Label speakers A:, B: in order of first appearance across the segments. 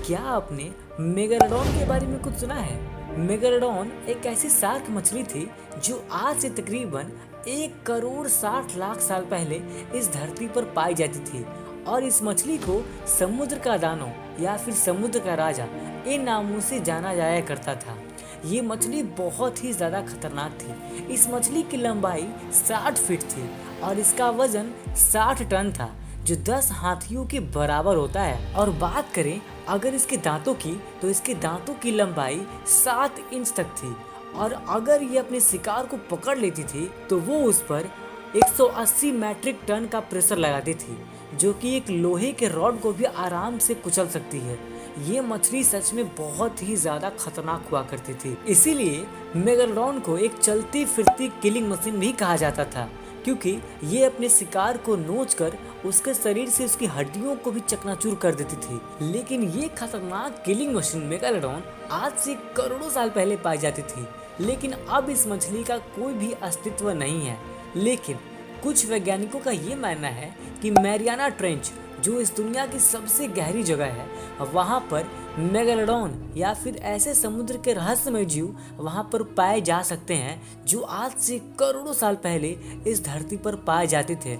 A: क्या आपने मेगालोडॉन के बारे में कुछ सुना है? मेगालोडॉन एक ऐसी शार्क मछली थी जो आज से तकरीबन 1 करोड़ 60 लाख साल पहले इस धरती पर पाई जाती थी और इस मछली को समुद्र का दानव या फिर समुद्र का राजा इन नामों से जाना जाया करता था। ये मछली बहुत ही ज़्यादा खतरनाक थी। इस मछली की लंबाई 60 फीट थी और इसका वजन 60 टन था, जो 10 हाथियों के बराबर होता है। और बात करें अगर इसके दांतों की, तो इसके दांतों की लंबाई 7 इंच तक थी और अगर ये अपने शिकार को पकड़ लेती थी तो वो उस पर 180 मैट्रिक टन का प्रेशर लगाती थी, जो कि एक लोहे के रॉड को भी आराम से कुचल सकती है। ये मछली सच में बहुत ही ज्यादा खतरनाक हुआ करती थी, इसीलिए मेगालोडॉन को एक चलती फिरती किलिंग मशीन भी कहा जाता था, क्योंकि ये अपने शिकार को नोचकर उसके शरीर से उसकी हड्डियों को भी चकनाचूर कर देती थी। लेकिन ये खतरनाक किलिंग मशीन मेगालोडॉन आज से करोड़ों साल पहले पाई जाती थी, लेकिन अब इस मछली का कोई भी अस्तित्व नहीं है। लेकिन कुछ वैज्ञानिकों का ये मानना है कि मैरियाना ट्रेंच, जो इस दुनिया की सबसे गहरी जगह है, वहाँ पर मेगालोडॉन या फिर ऐसे समुद्र के रहस्यमय जीव वहाँ पर पाए जा सकते हैं जो आज से करोड़ों साल पहले इस धरती पर पाए जाते थे।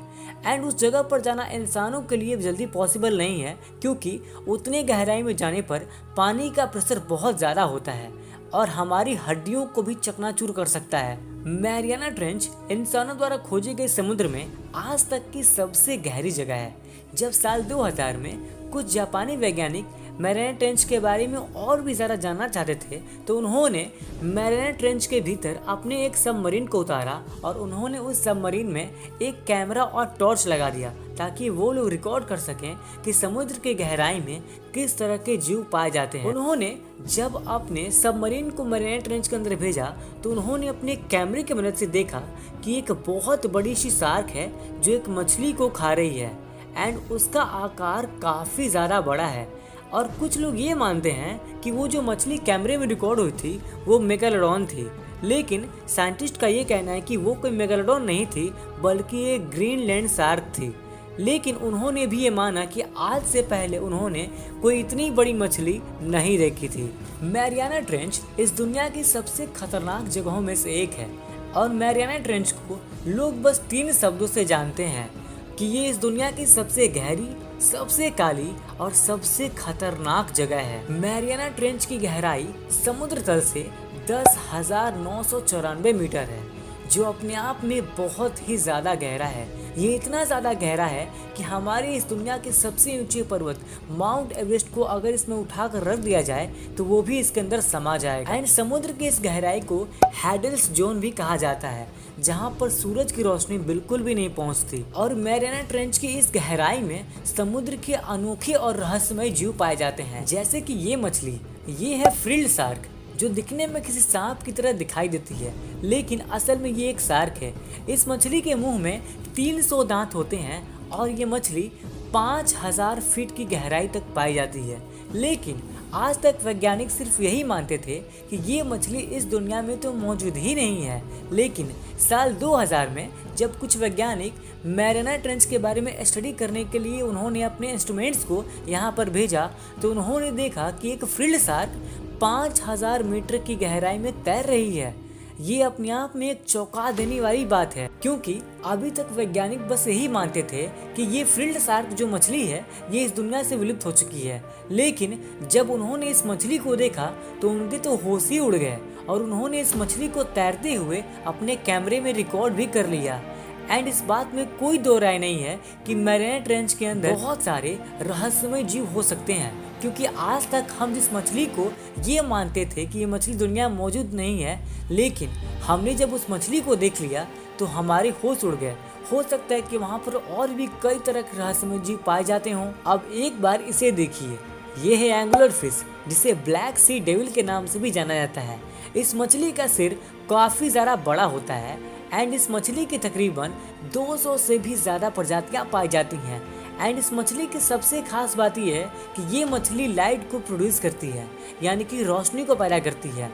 A: एंड उस जगह पर जाना इंसानों के लिए जल्दी पॉसिबल नहीं है, क्योंकि उतने गहराई में जाने पर पानी का प्रेशर बहुत ज़्यादा होता है और हमारी हड्डियों को भी चकनाचूर कर सकता है। मैरियाना ट्रेंच इंसानों द्वारा खोजे गए समुद्र में आज तक की सबसे गहरी जगह है। जब साल 2000 में कुछ जापानी वैज्ञानिक मैरियाना ट्रेंच के बारे में और भी ज़्यादा जानना चाहते थे, तो उन्होंने मैरियाना ट्रेंच के भीतर अपने एक सबमरीन को उतारा और उन्होंने उस सबमरीन में एक कैमरा और टॉर्च लगा दिया, ताकि वो लोग रिकॉर्ड कर सकें कि समुद्र की गहराई में किस तरह के जीव पाए जाते हैं। उन्होंने जब अपने सबमरीन को मैरियाना ट्रेंच के अंदर भेजा, तो उन्होंने अपने कैमरे की मदद से देखा कि एक बहुत बड़ी सी शार्क है जो एक मछली को खा रही है एंड उसका आकार काफ़ी ज़्यादा बड़ा है। और कुछ लोग ये मानते हैं कि वो जो मछली कैमरे में रिकॉर्ड हुई थी वो मेगालोडॉन थी, लेकिन साइंटिस्ट का ये कहना है कि वो कोई मेगालोडॉन नहीं थी बल्कि एक ग्रीनलैंड शार्क थी। लेकिन उन्होंने भी ये माना कि आज से पहले उन्होंने कोई इतनी बड़ी मछली नहीं देखी थी। मैरियाना ट्रेंच इस दुनिया की सबसे खतरनाक जगहों में से एक है और मैरियाना ट्रेंच को लोग बस 3 शब्दों से जानते हैं कि ये इस दुनिया की सबसे गहरी, सबसे काली और सबसे खतरनाक जगह है। मैरियाना ट्रेंच की गहराई समुद्र तल से 10,994 मीटर है, जो अपने आप में बहुत ही ज़्यादा गहरा है। ये इतना ज़्यादा गहरा है कि हमारी इस दुनिया के सबसे ऊंचे पर्वत माउंट एवरेस्ट को अगर इसमें उठाकर रख दिया जाए तो वो भी इसके अंदर समा जाएगा। एंड समुद्र की इस गहराई को हैडल्स जोन भी कहा जाता है, जहाँ पर सूरज की रोशनी बिल्कुल भी नहीं पहुँचती। और मैरियाना ट्रेंच की इस गहराई में समुद्र के अनोखे और रहस्यमय जीव पाए जाते हैं, जैसे कि ये मछली, ये है फ्रिल्ड शार्क, जो दिखने में किसी सांप की तरह दिखाई देती है, लेकिन असल में ये एक शार्क है। इस मछली के मुंह में 300 दांत होते हैं और ये मछली 5000 फीट की गहराई तक पाई जाती है। लेकिन आज तक वैज्ञानिक सिर्फ यही मानते थे कि ये मछली इस दुनिया में तो मौजूद ही नहीं है। लेकिन साल 2000 में जब कुछ वैज्ञानिक मैरियाना ट्रेंच के बारे में स्टडी करने के लिए उन्होंने अपने इंस्ट्रूमेंट्स को यहाँ पर भेजा, तो उन्होंने देखा कि एक फ्रिल्ड शार्क 5000 मीटर की गहराई में तैर रही है। ये अपने आप में एक चौंका देने वाली बात है, क्योंकि अभी तक वैज्ञानिक बस यही मानते थे कि ये फ्रिल्ड शार्क जो मछली है ये इस दुनिया से विलुप्त हो चुकी है। लेकिन जब उन्होंने इस मछली को देखा तो उनके तो होश ही उड़ गए और उन्होंने इस मछली को तैरते हुए अपने कैमरे में रिकॉर्ड भी कर लिया। एंड इस बात में कोई दो राय नहीं है कि मैरियाना ट्रेंच के अंदर बहुत सारे रहस्यमय जीव हो सकते हैं, क्योंकि आज तक हम जिस मछली को ये मानते थे कि ये मछली दुनिया में मौजूद नहीं है, लेकिन हमने जब उस मछली को देख लिया तो हमारे होश उड़ गए। हो सकता है कि वहाँ पर और भी कई तरह के रहस्यमय जीव पाए जाते हों। अब एक बार इसे देखिए, ये है एंगुलर फिश, जिसे ब्लैक सी डेविल के नाम से भी जाना जाता है। इस मछली का सिर काफ़ी ज़्यादा बड़ा होता है एंड इस मछली की तकरीबन 200 से भी ज़्यादा प्रजातियां पाई जाती हैं। एंड इस मछली की सबसे खास बात यह है कि ये मछली लाइट को प्रोड्यूस करती है, यानी कि रोशनी को पैदा करती है।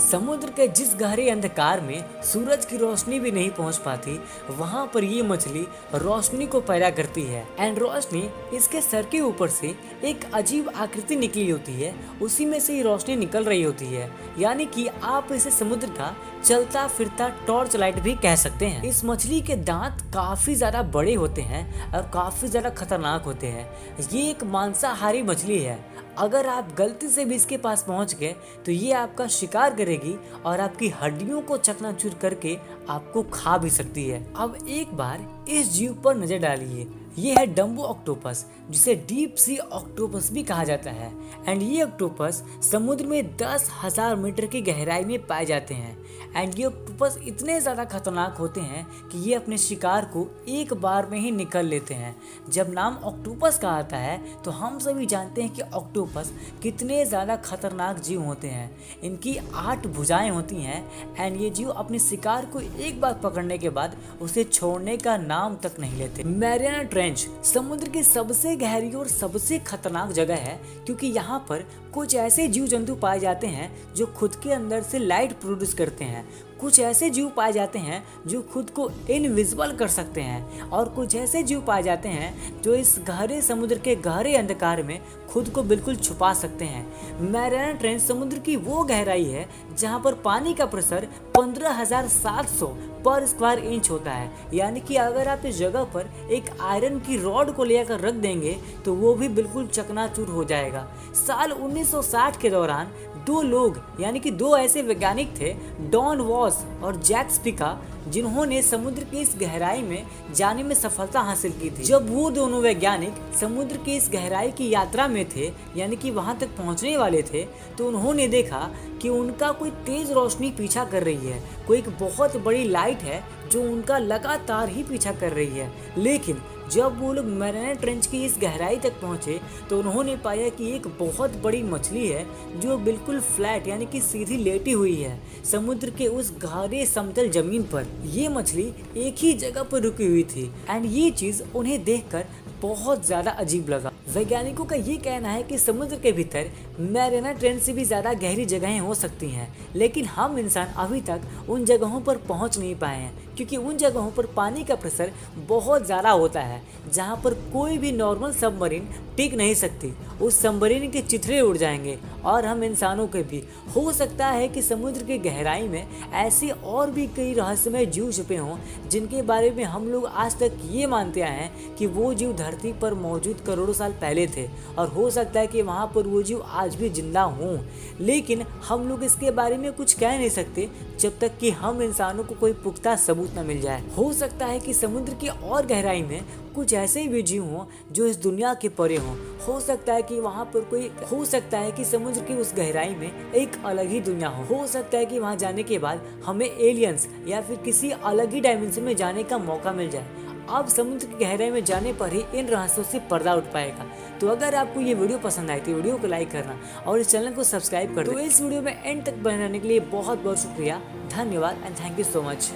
A: समुद्र के जिस गहरे अंधकार में सूरज की रोशनी भी नहीं पहुंच पाती, वहां पर ये मछली रोशनी को पैदा करती है। एंड रोशनी इसके सर के ऊपर से एक अजीब आकृति निकली होती है, उसी में से ही रोशनी निकल रही होती है। यानी कि आप इसे समुद्र का चलता फिरता टॉर्च लाइट भी कह सकते हैं। इस मछली के दांत काफी ज्यादा बड़े होते हैं और काफी ज्यादा खतरनाक होते हैं। ये एक मांसाहारी मछली है। अगर आप गलती से भी इसके पास पहुंच गए तो ये आपका शिकार करेगी और आपकी हड्डियों को चकनाचूर करके आपको खा भी सकती है। अब एक बार इस जीव पर नजर डालिए। ये है डम्बो ऑक्टोपस, जिसे डीप सी ऑक्टोपस भी कहा जाता है। एंड ये ऑक्टोपस समुद्र में 10,000 मीटर की गहराई में पाए जाते हैं। एंड ये ऑक्टोपस इतने ज़्यादा खतरनाक होते हैं कि ये अपने शिकार को एक बार में ही निकल लेते हैं। जब नाम ऑक्टोपस का आता है तो हम सभी जानते हैं कि ऑक्टोपस कितने ज़्यादा खतरनाक जीव होते हैं। इनकी 8 भुजाएं होती हैं। एंड ये जीव अपने शिकार को एक बार पकड़ने के बाद उसे छोड़ने का नाम तक नहीं लेते। मैरियाना ट्रेंच समुद्र की सबसे गहरी और सबसे खतरनाक जगह है, क्योंकि यहाँ पर कुछ ऐसे जीव जंतु पाए जाते हैं जो खुद के अंदर से लाइट प्रोड्यूस करते हैं। कुछ ऐसे जीव पाए जाते हैं जो खुद को इनविजिबल कर सकते हैं, और कुछ ऐसे जीव पाए जाते हैं जो इस गहरे समुद्र के गहरे अंधकार में खुद को बिल्कुल छुपा सकते हैं। मैरियाना ट्रेंच समुद्र की वो गहराई है जहाँ पर पानी का प्रेशर 15,700 पर स्क्वायर इंच होता है। यानी कि अगर आप इस जगह पर एक आयरन की रॉड को लेकर रख देंगे तो वो भी बिल्कुल चकनाचूर हो जाएगा। साल 1960 के दौरान 2 लोग यानी कि 2 ऐसे वैज्ञानिक थे, डॉन वॉस और जैक स्पिका, जिन्होंने समुद्र की इस गहराई में जाने में सफलता हासिल की थी। जब वो दोनों वैज्ञानिक समुद्र की इस गहराई की यात्रा में थे, यानी कि वहां तक पहुंचने वाले थे, तो उन्होंने देखा कि उनका कोई तेज रोशनी पीछा कर रही है। कोई एक बहुत बड़ी लाइट है जो उनका लगातार ही पीछा कर रही है। लेकिन जब वो लोग मैरियाना ट्रेंच की इस गहराई तक पहुंचे तो उन्होंने पाया कि एक बहुत बड़ी मछली है जो बिल्कुल फ्लैट यानी कि सीधी लेटी हुई है समुद्र के उस गहरे समतल जमीन पर। ये मछली एक ही जगह पर रुकी हुई थी। एंड ये चीज उन्हें देखकर बहुत ज्यादा अजीब लगा। वैज्ञानिकों का ये कहना है कि समुद्र के भीतर मैरियाना ट्रेंच से भी ज्यादा गहरी जगहें हो सकती हैं, लेकिन हम इंसान अभी तक उन जगहों पर पहुंच नहीं पाए हैं, क्योंकि उन जगहों पर पानी का प्रेशर बहुत ज़्यादा होता है जहां पर कोई भी नॉर्मल सबमरीन टिक नहीं सकती। उस सबमरीन के चिथड़े उड़ जाएंगे और हम इंसानों के भी। हो सकता है कि समुद्र की गहराई में ऐसे और भी कई रहस्यमय जीव छुपे हों जिनके बारे में हम लोग आज तक ये मानते आए हैं कि वो जीव धरती पर मौजूद करोड़ों साल पहले थे, और हो सकता है कि वहाँ पर वो जीव आज भी जिंदा हों। लेकिन हम लोग इसके बारे में कुछ कह नहीं सकते जब तक कि हम इंसानों को कोई पुख्ता सबूत न मिल जाए। हो सकता है कि समुद्र की और गहराई में कुछ ऐसे भी जीव हों जो इस दुनिया के परे हों। हो सकता है कि वहाँ पर हो सकता है कि समुद्र की उस गहराई में एक अलग ही दुनिया हो सकता है कि वहाँ जाने के बाद हमें एलियंस या फिर किसी अलग ही डायमेंशन में जाने का मौका मिल जाए। अब समुद्र की गहराई में जाने पर ही इन रहस्यों से पर्दा उठ पाएगा। तो अगर आपको ये वीडियो पसंद आई तो वीडियो को लाइक करना और इस चैनल को सब्सक्राइब कर दो। तो इस वीडियो में एंड तक बने रहने के लिए बहुत बहुत शुक्रिया, धन्यवाद and thank you so much.